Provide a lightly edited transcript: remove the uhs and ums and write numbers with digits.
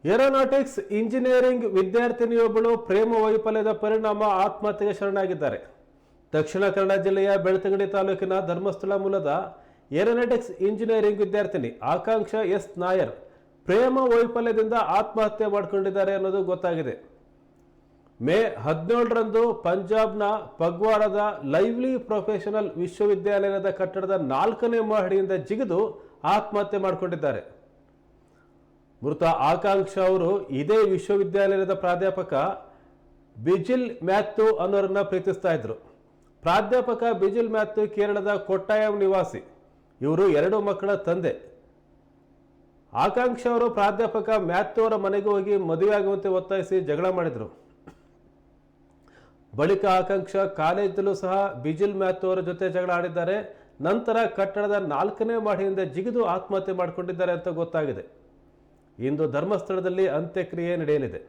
Aeronautics engineering ವಿದ್ಯಾರ್ಥಿನಿಯೊಬ್ಬಳು ಪ್ರೇಮ ವೈಫಲ್ಯದ ಪರಿಣಾಮ ಆತ್ಮಹತ್ಯೆಗೆ ಶರಣಾಗಿದ್ದಾರೆ. ದಕ್ಷಿಣ ಕನ್ನಡ ಜಿಲ್ಲೆಯ ಬೆಳ್ತಂಗಡಿ ತಾಲೂಕಿನ ಧರ್ಮಸ್ಥಳ ಮೂಲದ ಏರೋನಾಟಿಕ್ಸ್ ಇಂಜಿನಿಯರಿಂಗ್ ವಿದ್ಯಾರ್ಥಿನಿ ಆಕಾಂಕ್ಷ ಎಸ್ ನಾಯರ್ ಪ್ರೇಮ ವೈಫಲ್ಯದಿಂದ ಆತ್ಮಹತ್ಯೆ ಮಾಡಿಕೊಂಡಿದ್ದಾರೆ ಅನ್ನೋದು ಗೊತ್ತಾಗಿದೆ. ಮೇ 17ರಂದು ಪಂಜಾಬ್ನ ಪಗ್ವಾರದ ಲೈವ್ಲಿ ಪ್ರೊಫೆಷನಲ್ ವಿಶ್ವವಿದ್ಯಾಲಯದ ಕಟ್ಟಡದ 4ನೇ ಮಹಡಿಯಿಂದ ಜಿಗಿದು ಆತ್ಮಹತ್ಯೆ ಮಾಡಿಕೊಂಡಿದ್ದಾರೆ. ಮೃತ ಆಕಾಂಕ್ಷ ಅವರು ಇದೇ ವಿಶ್ವವಿದ್ಯಾಲಯದ ಪ್ರಾಧ್ಯಾಪಕ ಬಿಜಿಲ್ ಮ್ಯಾಥ್ಯೂ ಅನ್ನೋರನ್ನ ಪ್ರೀತಿಸ್ತಾ ಇದ್ರು. ಪ್ರಾಧ್ಯಾಪಕ ಬಿಜಿಲ್ ಮ್ಯಾಥ್ಯೂ ಕೇರಳದ ಕೊಟ್ಟಾಯಂ ನಿವಾಸಿ. ಇವರು 2 ಮಕ್ಕಳ ತಂದೆ. ಆಕಾಂಕ್ಷ ಅವರು ಪ್ರಾಧ್ಯಾಪಕ ಮ್ಯಾಥ್ಯೂ ಅವರ ಮನೆಗೆ ಹೋಗಿ ಮದುವೆಯಾಗುವಂತೆ ಒತ್ತಾಯಿಸಿ ಜಗಳ ಮಾಡಿದ್ರು. ಬಳಿಕ ಆಕಾಂಕ್ಷ ಕಾಲೇಜಲ್ಲೂ ಸಹ ಬಿಜಿಲ್ ಮ್ಯಾಥ್ಯೂ ಅವರ ಜೊತೆ ಜಗಳ ಆಡಿದ್ದಾರೆ. ನಂತರ ಕಟ್ಟಡದ 4ನೇ ಮಹಡಿಯಿಂದ ಜಿಗಿದು ಆತ್ಮಹತ್ಯೆ ಮಾಡಿಕೊಂಡಿದ್ದಾರೆ ಅಂತ ಗೊತ್ತಾಗಿದೆ. ಇಂದು ಧರ್ಮಸ್ಥಳದಲ್ಲಿ ಅಂತ್ಯಕ್ರಿಯೆ ನಡೆಯಲಿದೆ.